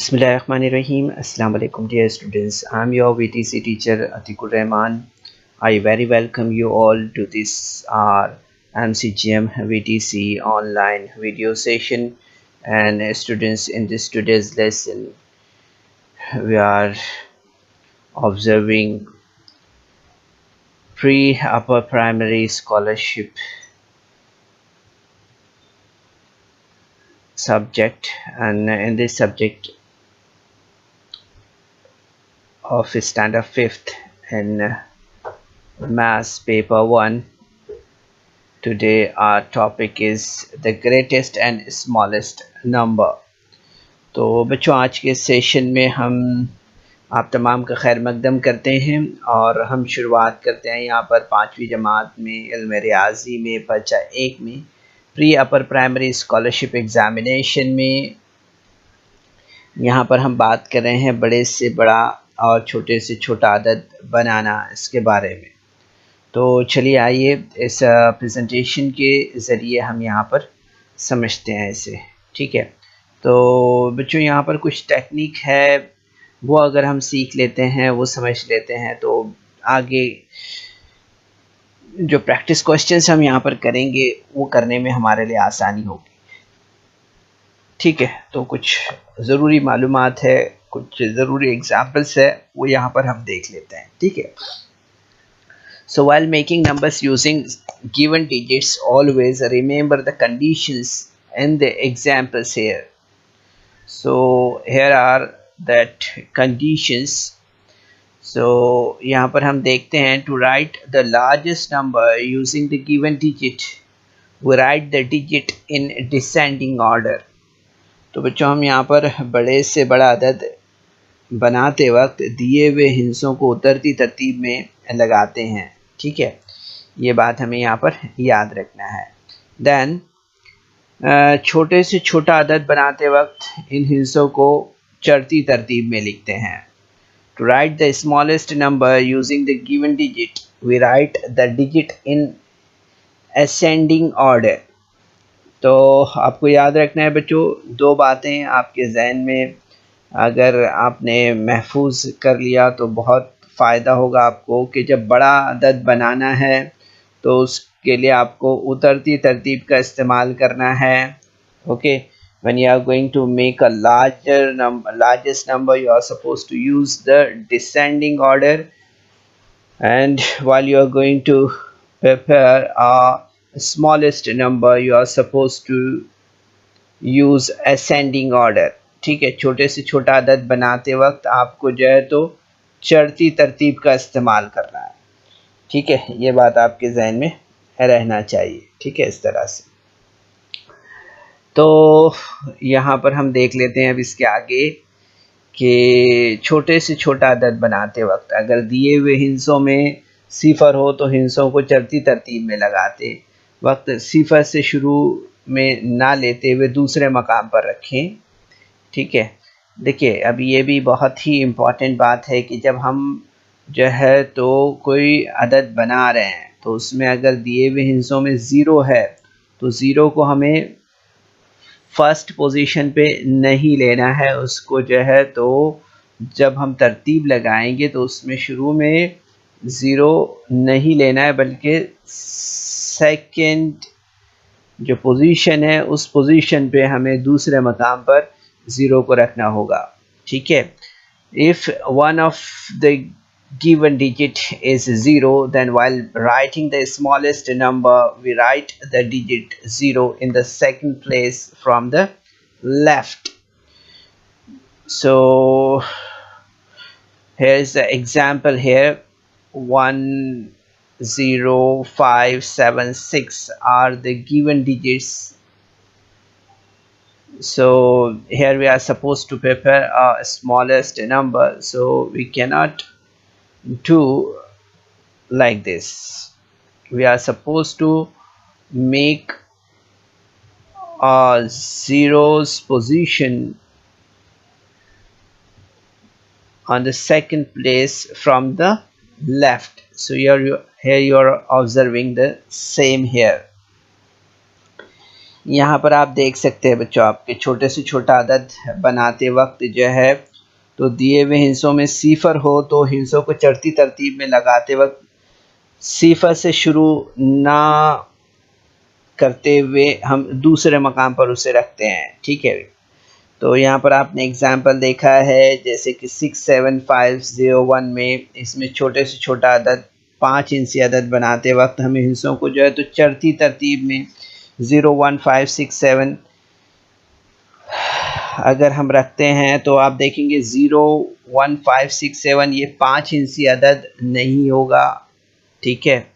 Bismillahirrahmanirrahim. Assalamu alaikum dear students. I'm your VTC teacher Atikur Rahman. I very welcome you all to this MCGM VTC online video session. And students, in this today's lesson we are observing pre-upper primary scholarship subject, and in this subject of standard 5th in maths paper 1, today our topic is the greatest and smallest number. तो बच्चों, आज के session में हम आप तमाम का खैर मकदम करते हैं और हम शुरुआत करते हैं यहाँ पर 5वीं जमात में इल्म रियाजी में पर्चा 1 में pre upper primary scholarship examination में। यहाँ पर हम बात कर रहे हैं बड़े से बड़ा और छोटे से छोटा अदद बनाना, इसके बारे में। तो चलिए आइए इस प्रेजेंटेशन के ज़रिए हम यहाँ पर समझते हैं इसे। ठीक है, तो बच्चों यहाँ पर कुछ टेक्निक है, वो अगर हम सीख लेते हैं, वो समझ लेते हैं, तो आगे जो प्रैक्टिस क्वेश्चंस हम यहाँ पर करेंगे वो करने में हमारे लिए आसानी होगी। ठीक है, तो कुछ ज़रूरी मालूमात है, कुछ ज़रूरी एग्जाम्पल्स है, वो यहाँ पर हम देख लेते हैं। ठीक है, so while making numbers using given digits, always remember the conditions and the examples here. So here are that conditions. So यहाँ पर हम देखते हैं, to write the largest number using the given digit, we write the digit in descending order. तो बच्चों हम यहाँ पर बड़े से बड़ा अदद बनाते वक्त दिए हुए हिस्सों को उतरती तरतीब में लगाते हैं। ठीक है, ये बात हमें यहाँ पर याद रखना है। देन छोटे से छोटा अदद बनाते वक्त इन हिस्सों को चढ़ती तरतीब में लिखते हैं। To write the smallest number using the given digit, we write the digit in ascending order. तो आपको याद रखना है बच्चों, दो बातें आपके जहन में अगर आपने महफूज कर लिया तो बहुत फ़ायदा होगा आपको, कि जब बड़ा अदद बनाना है तो उसके लिए आपको उतरती तरतीब का इस्तेमाल करना है। Okay, when you are going to make a largest number, you are supposed to use the descending order, and while you are going to prepare a smallest number, you are supposed to use ascending order. ठीक है, छोटे से छोटा अदद बनाते वक्त आपको जो है तो चढ़ती तरतीब का इस्तेमाल करना है। ठीक है, ये बात आपके जहन में रहना चाहिए। ठीक है, इस तरह से। तो यहाँ पर हम देख लेते हैं अब इसके आगे कि छोटे से छोटा अदद बनाते वक्त अगर दिए हुए हिस्सों में सिफर हो तो हिस्सों को चढ़ती तरतीब में लगाते वक्त सिफर से शुरू में ना लेते हुए दूसरे मकाम पर रखें। ठीक है, देखिए अब ये भी बहुत ही इम्पॉर्टेंट बात है कि जब हम जो है तो कोई अदद बना रहे हैं तो उसमें अगर दिए हुए हिस्सों में ज़ीरो है तो ज़ीरो को हमें फर्स्ट पोजीशन पे नहीं लेना है, उसको जो है तो जब हम तरतीब लगाएंगे तो उसमें शुरू में ज़ीरो नहीं लेना है, बल्कि सेकंड जो पोजीशन है उस पोजीशन पे हमें दूसरे मकाम पर ज़ीरो को रखना होगा। ठीक है, if one of the given digit is 0, then while writing the smallest number we write the digit 0 in the second place from the left. So here's the example here, 1 0 5 7 6 are the given digits. So here we are supposed to prepare a smallest number, so we cannot do like this. We are supposed to make a zeros position on the second place from the left. So here you are observing the same here. यहाँ पर आप देख सकते हैं बच्चों, आपके छोटे से छोटा अदद बनाते वक्त जो है तो दिए हुए हिस्सों में सिफर हो तो हिस्सों को चढ़ती तरतीब में लगाते वक्त सिफर से शुरू ना करते हुए हम दूसरे मकाम पर उसे रखते हैं। ठीक है, तो यहाँ पर आपने एग्जाम्पल देखा है जैसे कि 67501 में इसमें छोटे से छोटा अदद 5 इंची अदद बनाते वक्त हमें हिस्सों को जो है तो चढ़ती तरतीब में 01567 अगर हम रखते हैं तो आप देखेंगे 01567 ये 5 इंची अदद नहीं होगा। ठीक है,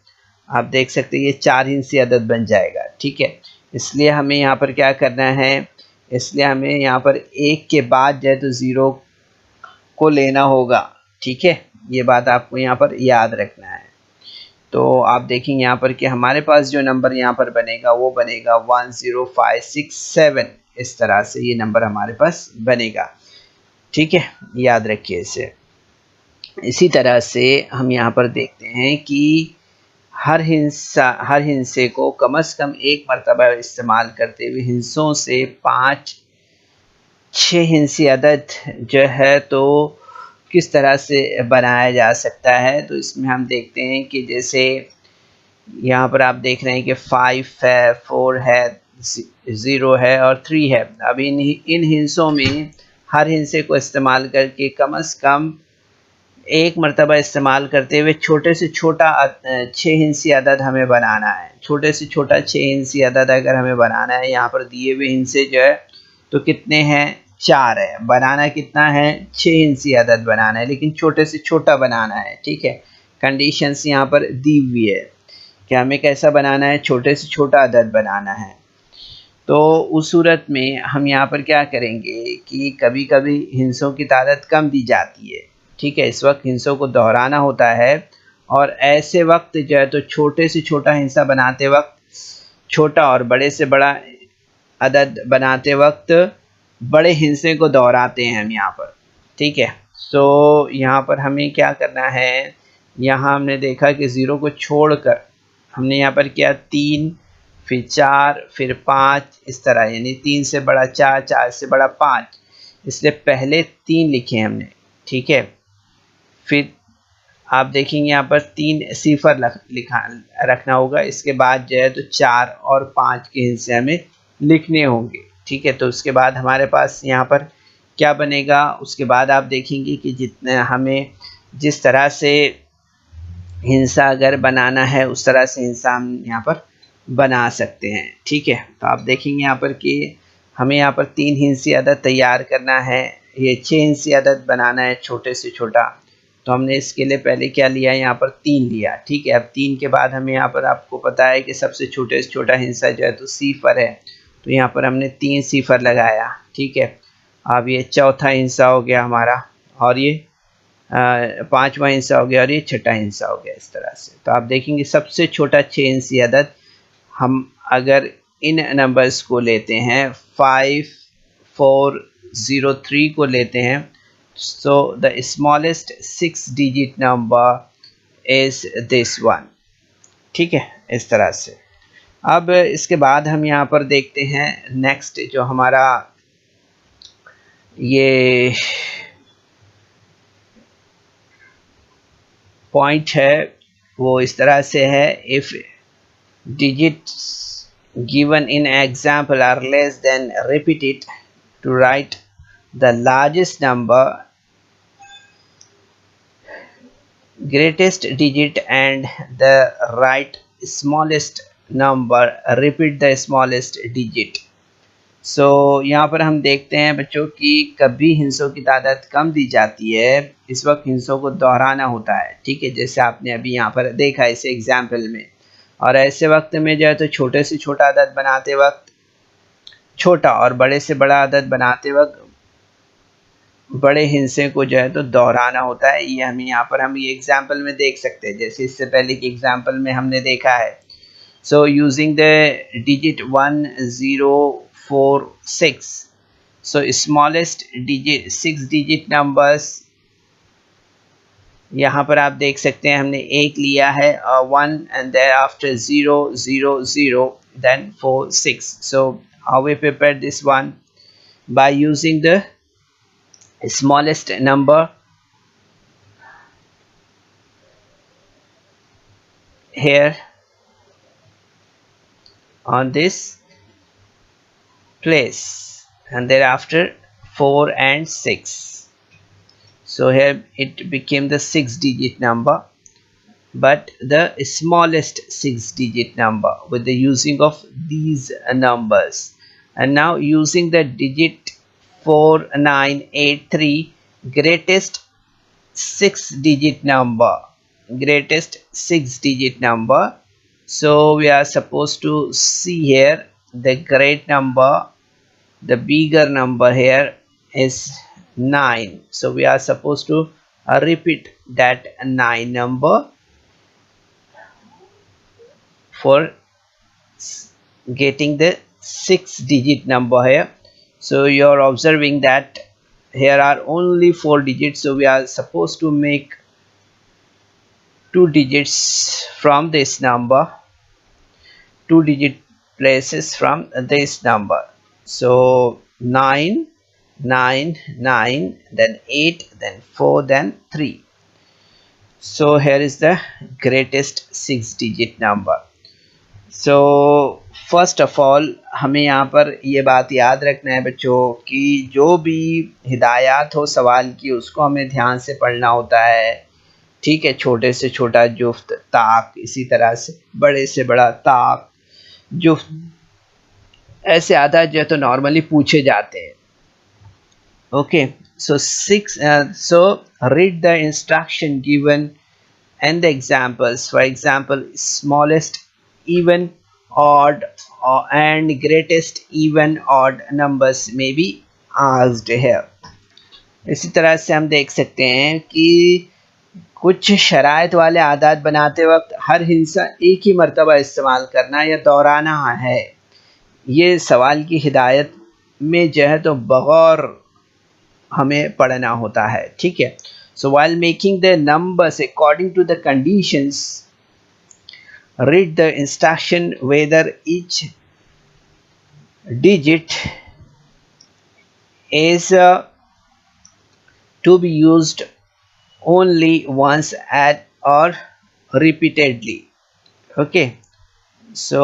आप देख सकते हैं ये 4 इंची अदद बन जाएगा। ठीक है, इसलिए हमें यहाँ पर क्या करना है, इसलिए हमें यहाँ पर एक के बाद जो है तो 0 को लेना होगा। ठीक है, ये बात आपको यहाँ पर याद रखना है। तो आप देखेंगे यहाँ पर कि हमारे पास जो नंबर यहाँ पर बनेगा वो बनेगा 10567, इस तरह से ये नंबर हमारे पास बनेगा। ठीक है, याद रखिए इसे। इसी तरह से हम यहाँ पर देखते हैं कि हर हिस्से को कम से कम एक मरतबा इस्तेमाल करते हुए हिस्सों से 5-6 हिस्सी अदद जो है तो किस तरह से बनाया जा सकता है। तो इसमें हम देखते हैं कि जैसे यहाँ पर आप देख रहे हैं कि 5 है, 4 है, 0 है और 3 है। अब इन हिस्सों में हर हिस्से को इस्तेमाल करके कम से कम एक मरतबा इस्तेमाल करते हुए छोटे से छोटा 6 हिस्सी अदद हमें बनाना है। छोटे से छोटा 6 हिस्सी अदद अगर हमें बनाना है, यहाँ पर दिए हुए हिस्से जो है तो कितने हैं, 4 है। बनाना कितना है, 6 हिस्सी अदद बनाना है, लेकिन छोटे से छोटा बनाना है। ठीक है, कंडीशंस यहाँ पर दी हुई है कि हमें कैसा बनाना है, छोटे से छोटा अदद बनाना है। तो उस सूरत में हम यहाँ पर क्या करेंगे कि कभी कभी हिस्सों की तादाद कम दी जाती है। ठीक है, इस वक्त हिस्सों को दोहराना होता है और ऐसे वक्त जो है तो छोटे से छोटा हिस्सा बनाते वक्त छोटा और बड़े से बड़ा अदद बनाते वक्त बड़े हिस्से को दोहराते हैं हम यहाँ पर। ठीक है, तो यहाँ पर हमें क्या करना है, यहाँ हमने देखा कि 0 को छोड़कर हमने यहाँ पर किया 3, फिर 4, फिर 5, इस तरह, यानी 3 से बड़ा 4, 4 से बड़ा 5, इसलिए पहले 3 लिखे हमने। ठीक है, फिर आप देखेंगे यहाँ पर 3 सिफर रखना होगा, इसके बाद जो है तो 4 और 5 के हिस्से हमें लिखने होंगे। ठीक है, तो उसके बाद हमारे पास यहाँ पर क्या बनेगा, उसके बाद आप देखेंगे कि जितने हमें जिस तरह से हिस्सा अगर बनाना है उस तरह से हिस्सा हम यहाँ पर बना सकते हैं। ठीक है, तो आप देखेंगे यहाँ पर कि हमें यहाँ पर 3 हिस्सी अदद तैयार करना है, ये 6 हिस्सी अदद बनाना है छोटे से छोटा। तो हमने इसके लिए पहले क्या लिया, यहाँ पर 3 लिया। ठीक है, अब 3 के बाद हमें यहाँ पर आपको पता है कि सबसे छोटे से छोटा हिस्सा जो है तो सिफर है, तो यहाँ पर हमने 3 सिफर लगाया। ठीक है, अब ये चौथा हिस्सा हो गया हमारा और ये 5वां हिस्सा हो गया और ये छठा हिस्सा हो गया, इस तरह से। तो आप देखेंगे सबसे छोटा 6 इंची अदद हम अगर इन नंबर्स को लेते हैं 5403 को लेते हैं, so the smallest 6 digit number is this one. ठीक है, इस तरह से। अब इसके बाद हम यहाँ पर देखते हैं नेक्स्ट जो हमारा ये पॉइंट है वो इस तरह से है, if digits given in example are less than repeated, to write the largest number, greatest digit and the right smallest number, repeat the smallest digit. सो यहाँ पर हम देखते हैं बच्चों कि कभी हिस्सों की तादाद कम दी जाती है, इस वक्त हिस्सों को दोहराना होता है। ठीक है, जैसे आपने अभी यहाँ पर देखा इस एग्जाम्पल में। और ऐसे वक्त में जो है तो छोटे से छोटा अदद बनाते वक्त छोटा और बड़े से बड़ा अदद बनाते वक्त बड़े हिस्से को जो है तो दोहराना होता है। ये हम ये एग्जाम्पल में देख सकते हैं, जैसे इससे पहले की एग्जाम्पल में हमने देखा है। So using the digit 1046, so smallest digit 6 digit numbers, यहाँ पर आप देख सकते हैं हमने 1 लिया है 1 एंड देयर आफ्टर 0 0 0 then 4 6। So how we prepare this one? By using the smallest number here on this place, and thereafter 4 and 6. So here it became the 6-digit number, but the smallest 6-digit number with the using of these numbers. And now using the digit 4983, greatest 6-digit number, greatest 6-digit number. So we are supposed to see here the great number, the bigger number here is 9. So we are supposed to repeat that 9 number for getting the 6-digit number here. So you are observing that here are only 4 digits, so we are supposed to make 2 digits from this number, 2 digit places from this number. So 9, 9, 9, then 8, then 4, then 3. So here is the greatest 6-digit number. So first of all हमें यहाँ पर ये बात याद रखना है बच्चों कि जो भी हिदायत हो सवाल की उसको हमें ध्यान से पढ़ना होता है, ठीक है। छोटे से छोटा जुफ्त ताक, इसी तरह से बड़े से बड़ा ताक जुफ्त, ऐसे आधा जो है तो नॉर्मली पूछे जाते हैं। Okay, so read the instruction given and the examples. For example, smallest even odd and greatest even odd numbers may be asked here. इसी तरह से हम देख सकते हैं कि कुछ शराइत वाले आदात बनाते वक्त हर हिस्सा एक ही मर्तबा इस्तेमाल करना या दोहराना है, ये सवाल की हिदायत में जो है तो बगौर हमें पढ़ना होता है, ठीक है। So while making the numbers according to the conditions, read the instruction whether each digit is to be used only once at or repeatedly. Okay, so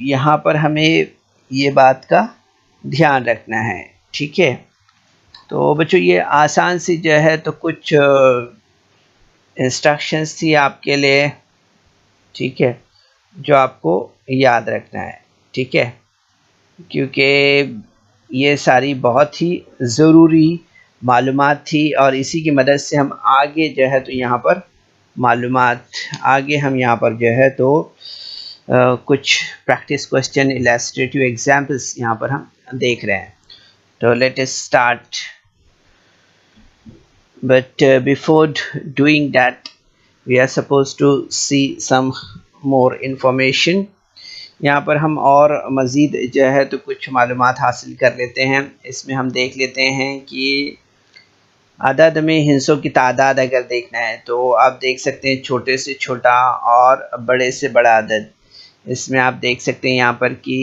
यहाँ पर हमें ये बात का ध्यान रखना है, ठीक है। तो बच्चों ये आसान सी जो है तो कुछ इंस्ट्रक्शंस थी आपके लिए, ठीक है, जो आपको याद रखना है, ठीक है, क्योंकि ये सारी बहुत ही ज़रूरी मालूमात थी और इसी की मदद से हम आगे जो है तो यहाँ पर हम यहाँ पर जो है तो कुछ प्रैक्टिस क्वेश्चन, इलस्ट्रेटिव एग्जाम्पल्स यहाँ पर हम देख रहे हैं। तो let us start, but before doing that we are supposed to see some more information. यहाँ पर हम और मज़ीद जो है तो कुछ मालूमात हासिल कर लेते हैं। इसमें हम देख लेते हैं कि अदद में हिस्सों की तादाद अगर देखना है तो आप देख सकते हैं छोटे से छोटा और बड़े से बड़ा अदद। इसमें आप देख सकते हैं यहाँ पर कि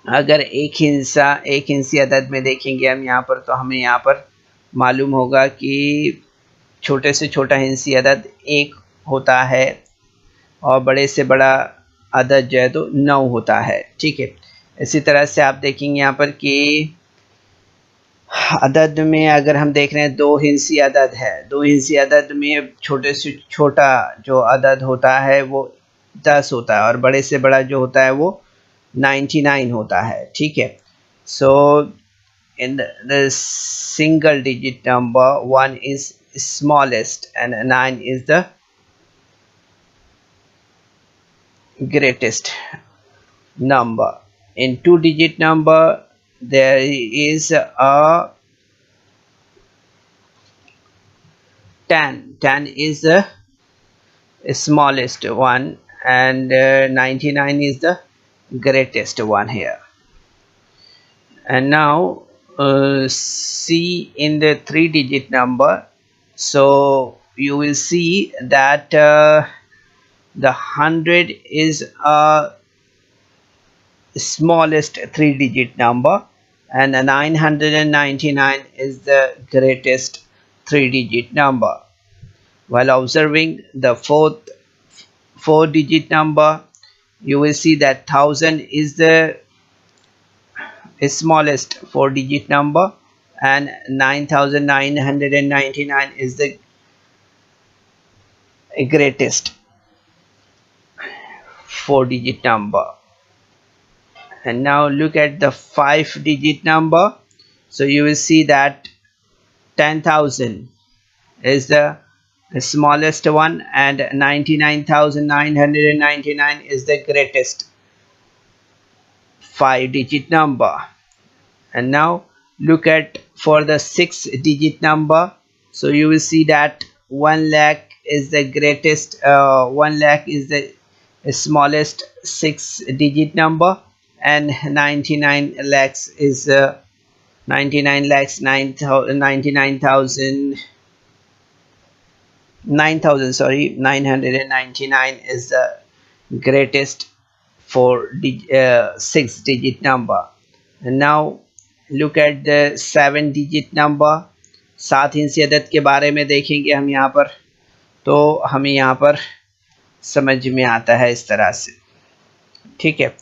अगर एक हिस्सी अदद में देखेंगे हम यहाँ पर, तो हमें यहाँ पर मालूम होगा कि छोटे से छोटा हिस्सी अदद 1 होता है और बड़े से बड़ा अदद जो है तो 9 होता है, ठीक है। इसी तरह से आप देखेंगे यहाँ पर कि अदद में अगर हम देख रहे हैं 2 हिस्सी अदद है, 2 हिस्सी अदद में छोटे से छोटा जो अदद होता है वो 10 होता है और बड़े से बड़ा जो होता है वो 99 होता है, ठीक है। सो in the single digit number 1 is smallest and 9 is the greatest number. In 2 digit number there is a 10 is the smallest one and 99 is the greatest one here. And now see in the 3 digit number, so you will see that the 100 is a smallest 3-digit number, and 999 is the greatest 3-digit number. While observing the fourth 4-digit number, you will see that 1000 is the smallest 4-digit number, and 9999 is the greatest 4-digit number. And now look at the 5-digit number. So you will see that 10,000 is the smallest one, and 99,999 is the greatest 5-digit number. And now look at for the 6-digit number. So you will see that 1 lakh is the greatest 1 lakh is the smallest 6-digit number, and 99 lakhs is 99 lakhs 99,000 9,000, sorry, 999 is the greatest 6-digit number. And now look at the 7-digit number. 7 हिंसी अदद के बारे में देखेंगे हम यहाँ पर, तो हमें यहाँ पर समझ में आता है इस तरह से। ठीक है,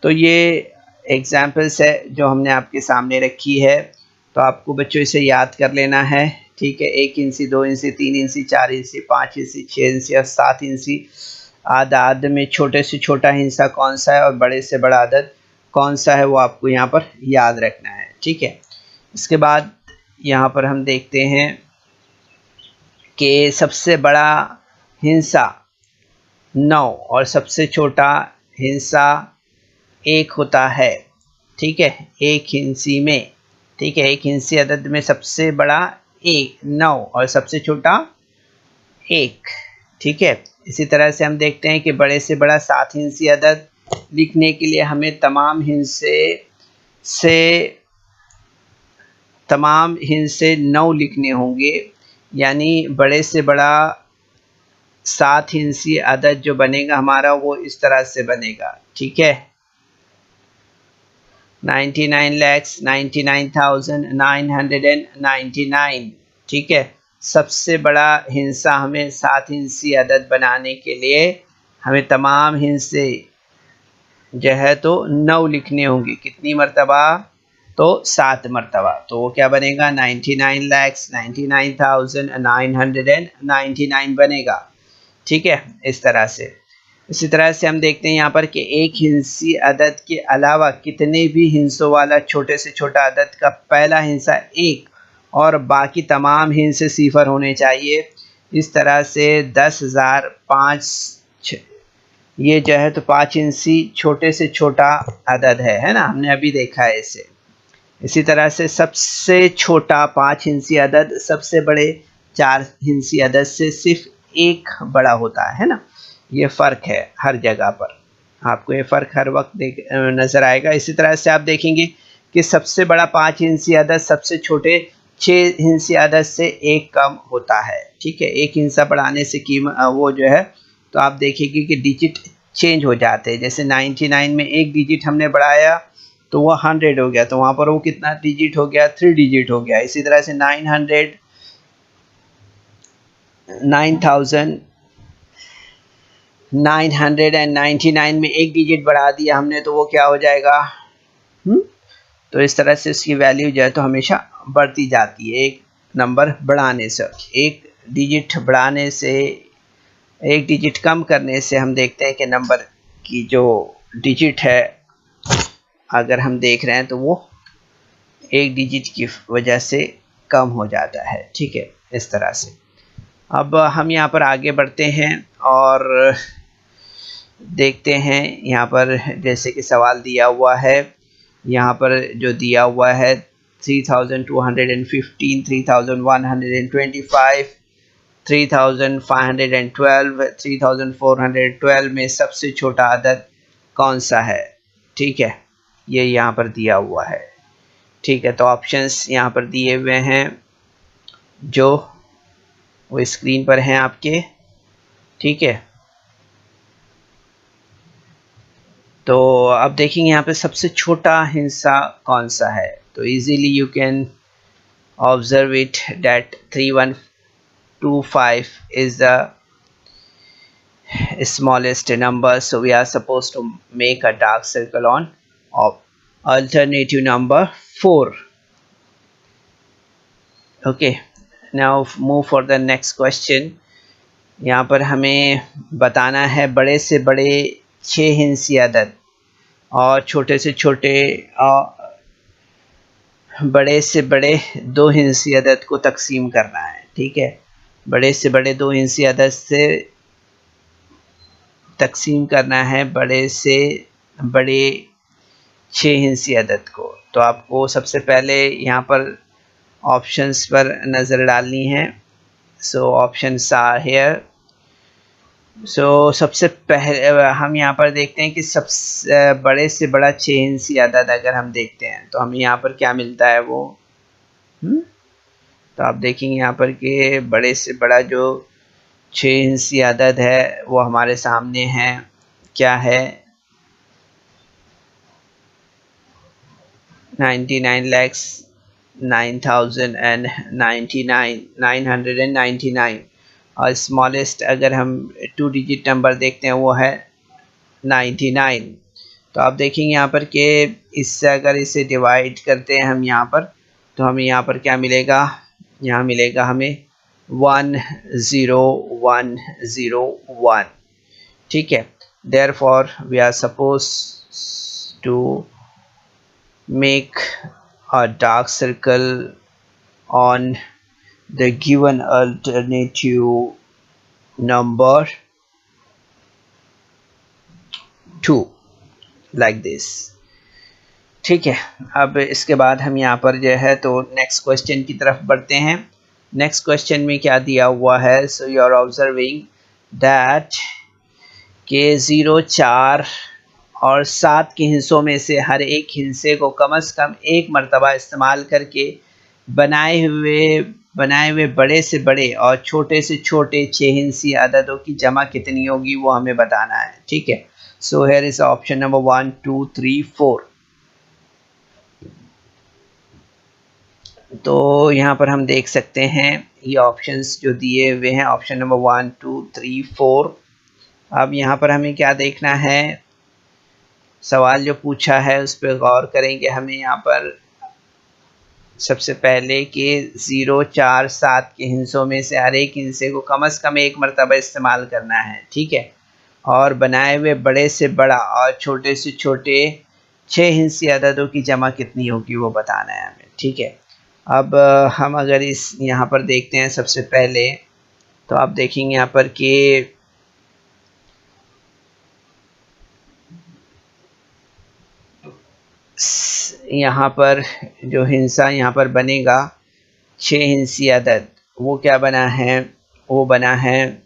तो ये एग्जाम्पल्स है जो हमने आपके सामने रखी है, तो आपको बच्चों इसे याद कर लेना है। ठीक है, 1 इंची, 2 इंची, 3 इंची, 4 इंची, 5 इंची, 6 इंची और 7 इंची आदद में छोटे से छोटा हिस्सा कौन सा है और बड़े से बड़ा आदद कौन सा है, वो आपको यहाँ पर याद रखना है। ठीक है, इसके बाद यहाँ पर हम देखते हैं कि सबसे बड़ा हिस्सा 9 और सबसे छोटा हिस्सा 1 होता है। ठीक है, 1 इंची में, ठीक है, 1 इंची अदद में सबसे बड़ा 9 और सबसे छोटा 1। ठीक है, इसी तरह से हम देखते हैं कि बड़े से बड़ा 7 इंची अदद लिखने के लिए हमें तमाम हिस्से 9 लिखने होंगे, यानी बड़े से बड़ा 7 इंची अदद जो बनेगा हमारा वो इस तरह से बनेगा। ठीक है, 99,99,999। ठीक है, सबसे बड़ा हिस्सा हमें 7 इंची अदद बनाने के लिए हमें तमाम हिस्से जो है तो 9 लिखने होंगे। कितनी मरतबा? तो 7 मरतबा। तो वो क्या बनेगा? 99,99,999 बनेगा। ठीक है, इस तरह से। इसी तरह से हम देखते हैं यहाँ पर कि 1 हिंसी अदद के अलावा कितने भी हिस्सों वाला छोटे से छोटा अदद का पहला हिस्सा 1 और बाकी तमाम हिस्से सिफर होने चाहिए। इस तरह से 10,005 ये जो है तो 5 इंची छोटे से छोटा अदद है ना, हमने अभी देखा है इसे। इसी तरह से सबसे छोटा 5 इंची अदद सबसे बड़े 4 इंची अदद से सिर्फ 1 बड़ा होता है ना। ये फ़र्क है हर जगह पर, आपको ये फ़र्क हर वक्त नज़र आएगा। इसी तरह से आप देखेंगे कि सबसे बड़ा 5 इंची अदद सबसे छोटे 6 इंची अदद से 1 कम होता है। ठीक है, 1 हिस्सा बढ़ाने से वो जो है तो आप देखेंगे कि डिजिट चेंज हो जाते हैं। जैसे 99 में 1 डिजिट हमने बढ़ाया तो वो 100 हो गया, तो वहाँ पर वो कितना डिजिट हो गया? 3 डिजिट हो गया। इसी तरह से 9,999 में 1 डिजिट बढ़ा दिया हमने तो वो क्या हो जाएगा? तो इस तरह से इसकी वैल्यू जो है तो हमेशा बढ़ती जाती है एक नंबर बढ़ाने से। 1 डिजिट बढ़ाने से, 1 डिजिट कम करने से हम देखते हैं कि नंबर की जो डिजिट है अगर हम देख रहे हैं तो वो 1 डिजिट की वजह से कम हो जाता है। ठीक है, इस तरह से। अब हम यहाँ पर आगे बढ़ते हैं और देखते हैं यहाँ पर जैसे कि सवाल दिया हुआ है, यहाँ पर जो दिया हुआ है 3,215, 3,125, 3,512, 3,412 में सबसे छोटा अदद कौन सा है? ठीक है, ये यहाँ पर दिया हुआ है। ठीक है, तो ऑप्शंस यहाँ पर दिए हुए हैं जो वो स्क्रीन पर हैं आपके। ठीक है, तो अब देखेंगे यहाँ पे सबसे छोटा हिस्सा कौन सा है। तो easily you can observe it that 3125 is the smallest number, so we are supposed to make a dark circle on alternative number 4. Okay, now move for the next question. यहाँ पर हमें बताना है बड़े से बड़े 6 हिंसी अदद और छोटे से छोटे बड़े से बड़े 2 हिंसी अदद को तकसीम करना है। ठीक है, बड़े से बड़े 2 हिंसी अदद से तकसीम करना है बड़े से बड़े 6 हिंसी अदद को। तो आपको सबसे पहले यहाँ पर ऑप्शंस पर नज़र डालनी है। So options are here. So सबसे पहले हम यहाँ पर देखते हैं कि सबसे बड़े से बड़ा 6 हिंसी अदद अगर हम देखते हैं तो हमें यहाँ पर क्या मिलता है वो तो आप देखेंगे यहाँ पर कि बड़े से बड़ा जो 6 हिंसी अदद है वो हमारे सामने है। क्या है? 99,999 और स्मॉलेस्ट अगर हम 2 डिजिट नंबर देखते हैं वो है 99। तो आप देखेंगे यहाँ पर कि इससे अगर इसे डिवाइड करते हैं हम यहाँ पर तो हमें यहाँ पर क्या मिलेगा? यहाँ मिलेगा हमें 10101। ठीक है, therefore we are supposed to make a dark circle on the given alternative number 2 like this। ठीक है, अब इसके बाद हम यहाँ पर जो है तो नेक्स्ट क्वेश्चन की तरफ बढ़ते हैं। नेक्स्ट क्वेश्चन में क्या दिया हुआ है? So you are observing that के 0, 4 और 7 के हिस्सों में से हर एक हिस्से को कम से कम एक मरतबा इस्तेमाल करके बनाए हुए बड़े से बड़े और छोटे से छोटे 6 हिंसी अददों की जमा कितनी होगी वो हमें बताना है। ठीक है, so here is option number 1, 2, 3, 4। तो यहाँ पर हम देख सकते हैं ये ऑप्शंस जो दिए हुए हैं, ऑप्शन नंबर 1, 2, 3, 4। अब यहाँ पर हमें क्या देखना है? सवाल जो पूछा है उस पर गौर करेंगे। हमें यहाँ पर सबसे पहले कि 0, 4, 7 के हिस्सों में से हर एक हिस्से को कम से कम एक मरतबा इस्तेमाल करना है। ठीक है, और बनाए हुए बड़े से बड़ा और छोटे से छोटे 6 हिंसी अददों की जमा कितनी होगी वो बताना है हमें। ठीक है, अब हम अगर इस यहाँ पर देखते हैं सबसे पहले तो आप देखेंगे यहाँ पर कि यहाँ पर जो हिंसा यहाँ पर बनेगा 6 हिंसी अदद वो क्या बना है? वो बना है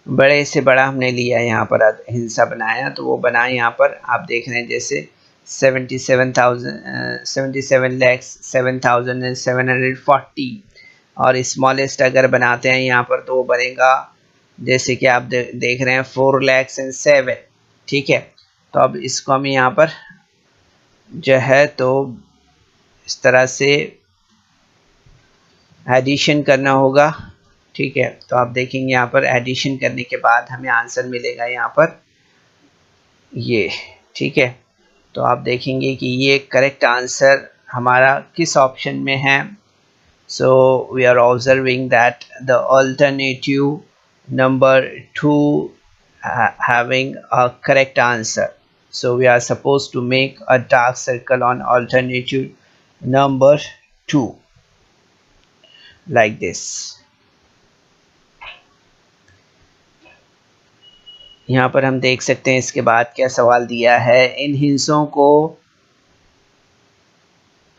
बड़े से बड़ा हमने लिया यहाँ पर हिंसा बनाया तो वो बना यहाँ पर आप देख रहे हैं जैसे 77,740 और स्मॉलेस्ट अगर बनाते हैं यहाँ पर तो वो बनेगा जैसे कि आप देख रहे हैं 4,07,000। ठीक है, तो अब इसको हम यहाँ पर जो है तो इस तरह से एडिशन करना होगा। ठीक है, तो आप देखेंगे यहाँ पर एडिशन करने के बाद हमें आंसर मिलेगा यहाँ पर ये। ठीक है, तो आप देखेंगे कि ये करेक्ट आंसर हमारा किस ऑप्शन में है। So we are observing that the alternative number 2 having a correct answer. So we are supposed to make a dark circle on alternative number 2 like this। यहाँ पर हम देख सकते हैं इसके बाद क्या सवाल दिया है। इन हिस्सों को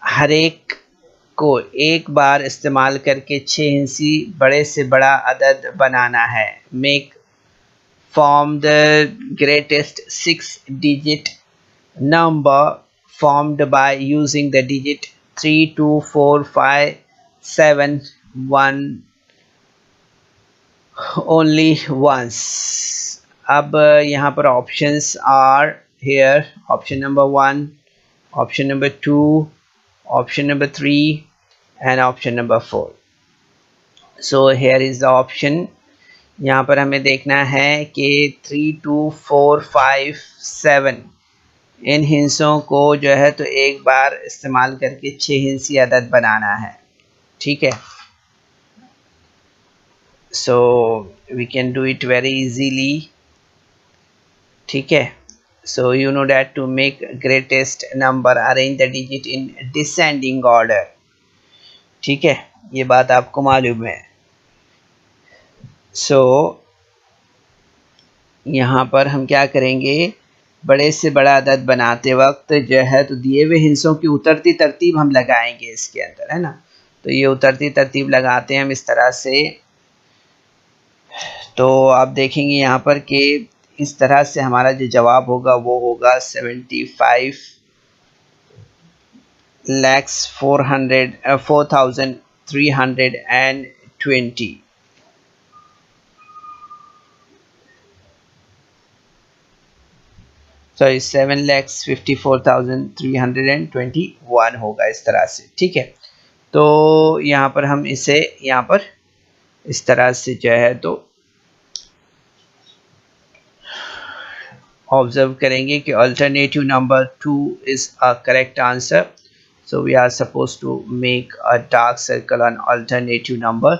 हर एक को एक बार इस्तेमाल करके 6 हिंसी बड़े से बड़ा अदद बनाना है। Make form the greatest 6 digit number formed by using the digit 3, 2, 4, 5, 7, 1 only once. अब यहाँ पर options are here, option number 1, option number 2, option number 3 and option number 4. So here is the option. यहाँ पर हमें देखना है कि 3, 2, 4, 5, 7 इन हिंसों को जो है तो एक बार इस्तेमाल करके 6 हिंसी अदद बनाना है, ठीक है। So we can do it very easily, ठीक है। So you know that to make greatest number arrange the digit in descending order, ठीक है, ये बात आपको मालूम है। सो यहाँ पर हम क्या करेंगे, बड़े से बड़ा अदद बनाते वक्त जो है तो दिए हुए हिस्सों की उतरती तरतीब हम लगाएंगे इसके अंदर, है ना। तो ये उतरती तरतीब लगाते हैं हम इस तरह से। तो आप देखेंगे यहाँ पर कि इस तरह से हमारा जो जवाब होगा वो होगा 75,4,320। सॉरी 7,54,321 होगा इस तरह से, ठीक है। तो यहाँ पर हम इसे यहाँ पर इस तरह से जो है तो ऑब्जर्व करेंगे कि alternative number 2 is a correct answer. So we are suppose to make a dark circle on alternative number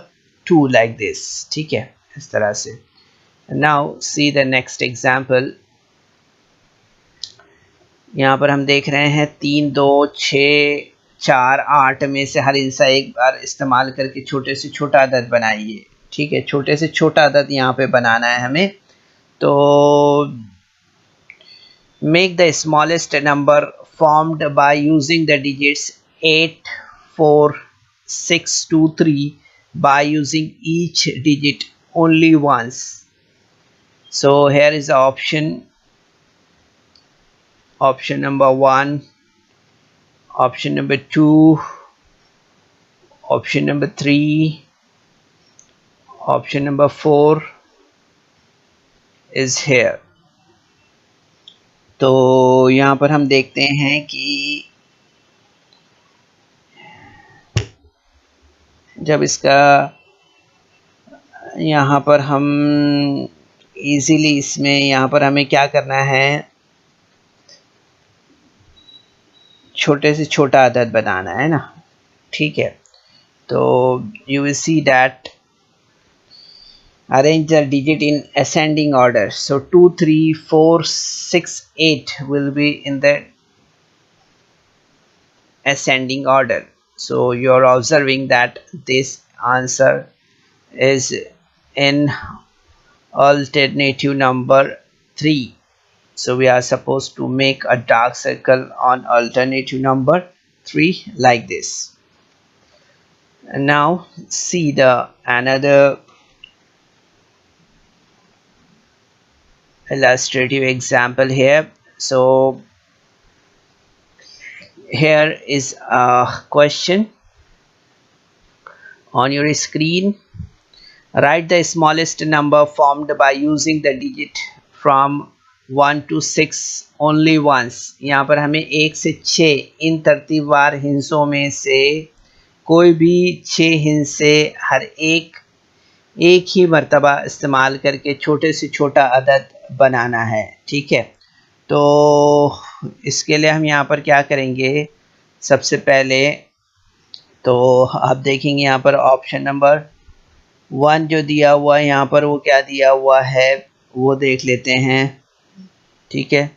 2 like this, ठीक है, इस तरह से। Now see the next example. यहाँ पर हम देख रहे हैं 3, 2, 6, 4, 8 में से हर हिस्सा एक बार इस्तेमाल करके छोटे से छोटा अदद बनाइए, ठीक है। छोटे से छोटा अदद यहाँ पे बनाना है हमें। तो make the smallest number formed by using the digits 8, 4, 6, 2, 3 by using each digit only once. So here is the option number 1, option number 2, option number 3, option number 4 is here. तो यहाँ पर हम देखते हैं कि जब इसका यहाँ पर हम इजीली इसमें यहाँ पर हमें क्या करना है, छोटे से छोटा अदद बनाना है ना, ठीक है। तो you will see that arrange the digit in ascending order. So 2, 3, 4, 6, 8 will be in the ascending order. So you are observing that this answer is in alternative number 3. So we are supposed to make a dark circle on alternative number 3 like this. And now see the another illustrative example here. So here is a question on your screen. Write the smallest number formed by using the digit from 1 to 6 only once. यहाँ पर हमें 1 से 6 इन तरतीबवार हिस्सों में से कोई भी 6 हिस्से हर एक ही मर्तबा इस्तेमाल करके छोटे से छोटा अदद बनाना है, ठीक है। तो इसके लिए हम यहाँ पर क्या करेंगे, सबसे पहले तो आप देखेंगे यहाँ पर ऑप्शन नंबर 1 जो दिया हुआ है यहाँ पर वो क्या दिया हुआ है वो देख लेते हैं, ठीक है।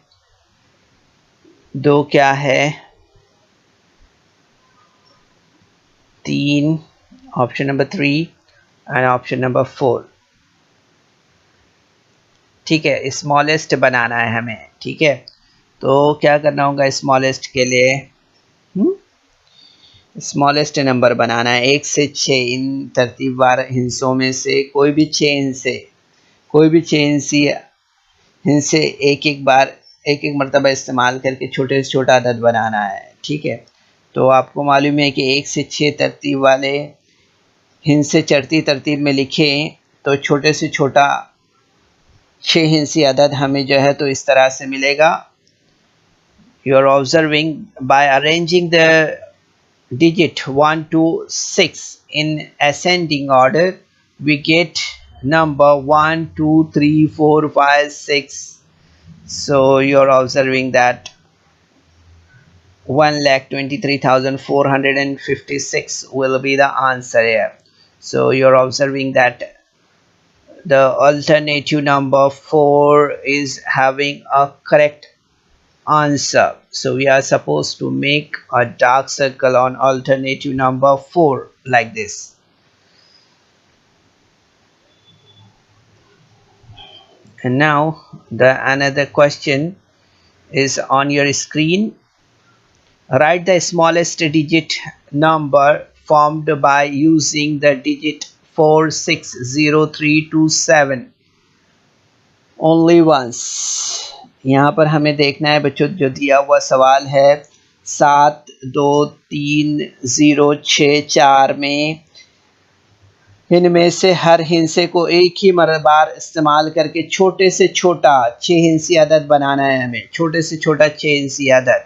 2 क्या है, 3, option number 3 and option number 4, ठीक है। स्मॉलेस्ट बनाना है हमें, ठीक है। तो क्या करना होगा स्मॉलेस्ट के लिए, स्मॉलेस्ट नंबर बनाना है 1 से 6 इन तरतीबवार हिस्सों में से कोई भी 6 हिस्से एक एक मरतबा इस्तेमाल करके छोटे से छोटा अदद बनाना है, ठीक है। तो आपको मालूम है कि 1 से 6 तरतीब वाले हिस्से चढ़ती तरतीब में लिखें तो छोटे से छोटा 6 हिंसी अदद हमें जो है तो इस तरह से मिलेगा. You are observing by arranging the digit 1 to 6 in ascending order, we get number 1 2 3 4 5 6. So you are observing that 1,23,456 will be the answer here. So you are observing that the alternative number 4 is having a correct answer. So we are supposed to make a dark circle on alternative number 4 like this. And now the another question is on your screen. Write the smallest digit number formed by using the digit 460327 only once. यहाँ पर हमें देखना है बच्चों, जो दिया हुआ सवाल है 72306 में इनमें से हर हिंसे को एक ही बार इस्तेमाल करके छोटे से छोटा 6 हिंसी अदद बनाना है हमें, छोटे से छोटा 6 हिंसी अदद.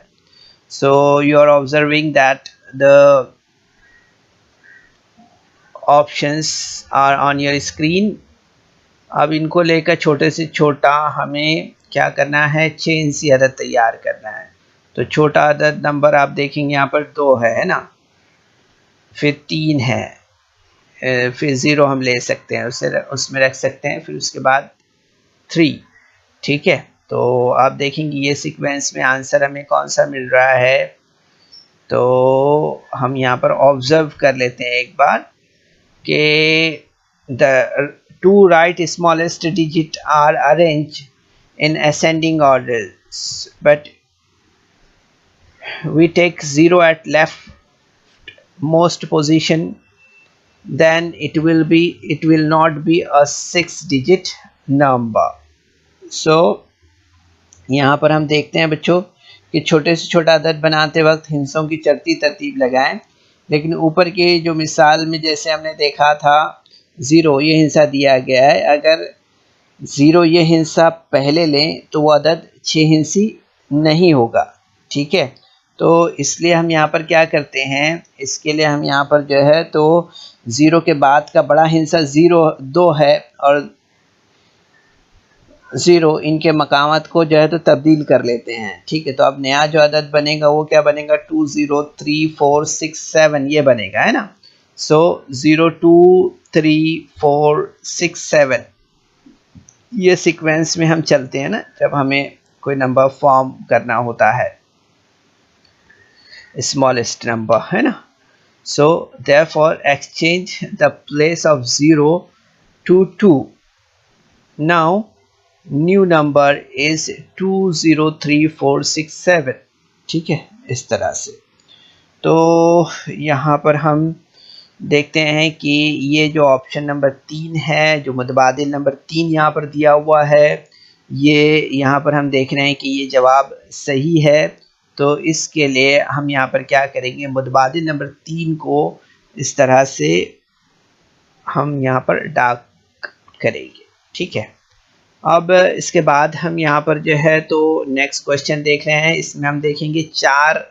So you are observing that the options are on your screen. अब इनको लेकर छोटे से छोटा हमें क्या करना है, 6 हिंसी अदद तैयार करना है. तो छोटा अदद नंबर आप देखेंगे यहाँ पर 2 है ना, फिर 3 है, फिर 0 हम ले सकते हैं, उसमें रख सकते हैं, फिर उसके बाद 3. ठीक है, तो आप देखेंगे ये सीक्वेंस में आंसर हमें कौन सा मिल रहा है. तो हम यहाँ पर ऑब्जर्व कर लेते हैं एक बार कि the two right smallest digit are arranged in ascending order, but we take 0 at left most position, then it will not be a 6 digit number. So यहाँ पर हम देखते हैं बच्चों कि छोटे से छोटा अदद बनाते वक्त हिंसों की चलती तरतीब लगाएं. लेकिन ऊपर के जो मिसाल में जैसे हमने देखा था 0 ये हिंसा दिया गया है, अगर 0 ये हिंसा पहले लें तो वो अदद 6 हिंसी नहीं होगा. ठीक है, तो इसलिए हम यहाँ पर क्या करते हैं, इसके लिए हम यहाँ पर जो है तो 0 के बाद का बड़ा हिंसा 2 है और 0 इनके मकामात को जो है तो तब्दील कर लेते हैं. ठीक है, तो अब नया जो अदद बनेगा वो क्या बनेगा, 203,467 ये बनेगा, है ना. सो 023,467 ये सीक्वेंस में हम चलते हैं ना जब हमें कोई नंबर फॉर्म करना होता है, स्मॉलेस्ट नंबर, है ना. So therefore exchange the place of 0 to 2. Now new number is 203,467. ठीक है, इस तरह से. तो यहाँ पर हम देखते हैं कि ये जो ऑप्शन नंबर 3 है, जो मुतबादिल नंबर 3 यहाँ पर दिया हुआ है, ये यहाँ पर हम देख रहे हैं कि ये जवाब सही है. तो इसके लिए हम यहाँ पर क्या करेंगे, मुतबादिल नंबर 3 को इस तरह से हम यहाँ पर डार्क करेंगे. ठीक है, अब इसके बाद हम यहाँ पर जो है तो नेक्स्ट क्वेश्चन देख रहे हैं. इसमें हम देखेंगे 4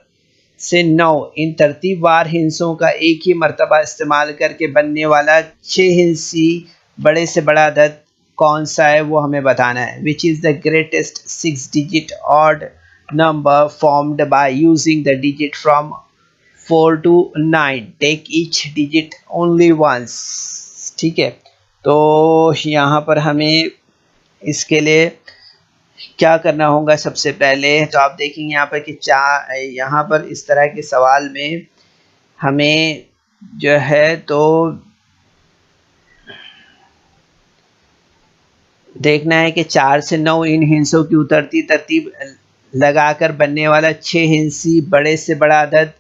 से 9 इन तरतीबवार हिंसों का एक ही मर्तबा इस्तेमाल करके बनने वाला 6 हिंसी बड़े से बड़ा अदद कौन सा है वो हमें बताना है. Which is the greatest 6 digit odd number formed by using the digit from 4 to 9. Take each digit only once. ठीक है, तो यहाँ पर हमें इसके लिए क्या करना होगा, सबसे पहले तो आप देखेंगे यहाँ पर कि यहाँ पर इस तरह के सवाल में हमें जो है तो देखना है कि 4 से 9 इन हिंसों की उतरती तरतीब लगाकर बनने वाला 6 हिंसी बड़े से बड़ा अदद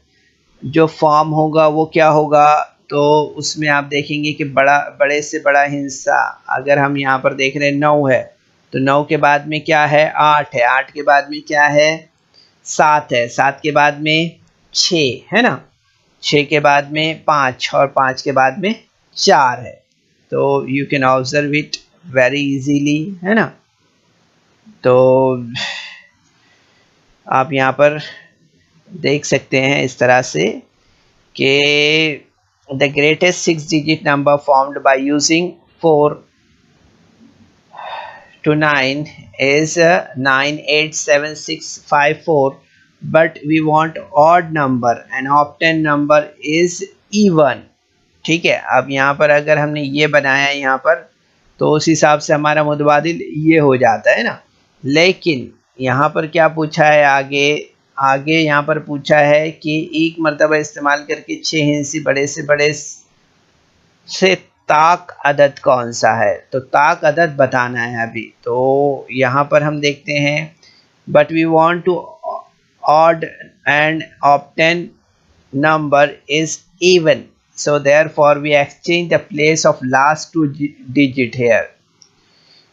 जो फॉर्म होगा वो क्या होगा. तो उसमें आप देखेंगे कि बड़े से बड़ा हिंसा अगर हम यहाँ पर देख रहे हैं 9 है, तो 9 के बाद में क्या है, 8 है, 8 के बाद में क्या है, 7 है, 7 के बाद में 6 है ना, 6 के बाद में 5 और 5 के बाद में 4 है. तो you can observe it very easily, है ना। तो आप यहाँ पर देख सकते हैं इस तरह से कि the greatest 6 digit number formed by using 4 to 9 is 987654, but we want odd number and obtain number is even। ठीक है, अब यहाँ पर अगर हमने ये बनाया है यहाँ पर, तो उस हिसाब से हमारा मुतबादिल ये हो जाता है ना। लेकिन यहाँ पर क्या पूछा है आगे, आगे यहाँ पर पूछा है कि एक मरतबा इस्तेमाल करके 6 हिस्से बड़े से बड़े से ताक अदद कौन सा है, तो ताक अदद बताना है अभी। तो यहाँ पर हम देखते हैं, but we want to odd and obtain number is even, so therefore we exchange the place of last 2 digit here.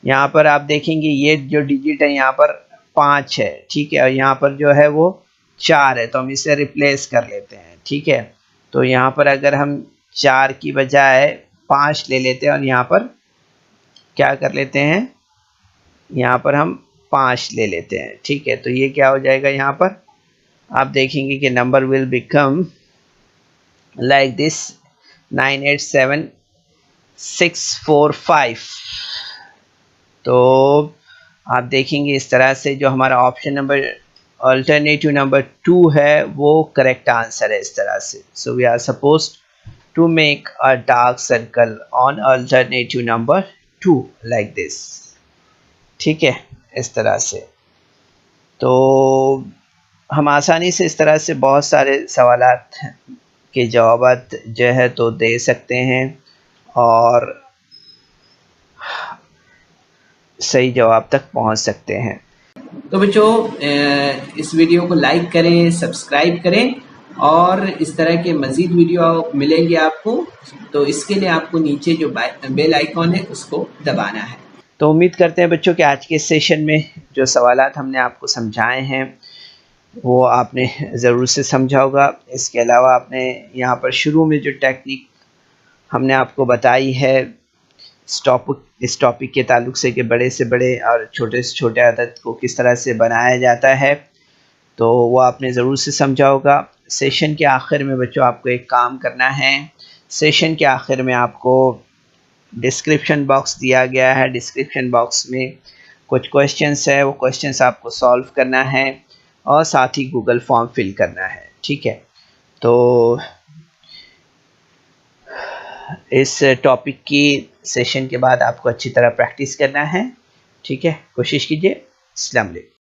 यहाँ पर आप देखेंगे ये जो डिजिट है यहाँ पर 5 है, ठीक है, और यहाँ पर जो है वो 4 है, तो हम इसे रिप्लेस कर लेते हैं। ठीक है, तो यहाँ पर अगर हम 4 की बजाय 5 ले लेते हैं और यहाँ पर क्या कर लेते हैं, यहाँ पर हम 5 ले लेते हैं। ठीक है, तो ये क्या हो जाएगा, यहाँ पर आप देखेंगे कि number will become like this 987645। तो आप देखेंगे इस तरह से जो हमारा ऑप्शन नंबर अल्टरनेटिव नंबर 2 है वो करेक्ट आंसर है इस तरह से। So we are supposed to make a dark circle on alternative number 2 like this। ठीक है, इस तरह से तो हम आसानी से इस तरह से बहुत सारे सवालात के जवाब जो है तो दे सकते हैं और सही जवाब तक पहुंच सकते हैं। तो बच्चों इस वीडियो को लाइक करें, सब्सक्राइब करें और इस तरह के मज़ीद वीडियो मिलेंगे आपको। तो इसके लिए आपको नीचे जो बेल आइकॉन है उसको दबाना है। तो उम्मीद करते हैं बच्चों कि आज के सेशन में जो सवालात हमने आपको समझाए हैं वो आपने ज़रूर से समझा होगा। इसके अलावा आपने यहाँ पर शुरू में जो टेक्निक हमने आपको बताई है इस टॉपिक के ताल्लुक से कि बड़े से बड़े और छोटे से छोटे अदद को किस तरह से बनाया जाता है, तो वो आपने ज़रूर से समझा होगा। सेशन के आखिर में बच्चों आपको एक काम करना है। सेशन के आखिर में आपको डिस्क्रिप्शन बॉक्स दिया गया है, डिस्क्रिप्शन बॉक्स में कुछ क्वेश्चंस है, वो क्वेश्चंस आपको सॉल्व करना है और साथ ही गूगल फॉर्म फिल करना है। ठीक है, तो इस टॉपिक की सेशन के बाद आपको अच्छी तरह प्रैक्टिस करना है। ठीक है, कोशिश कीजिए। अस्सलाम वालेकुम।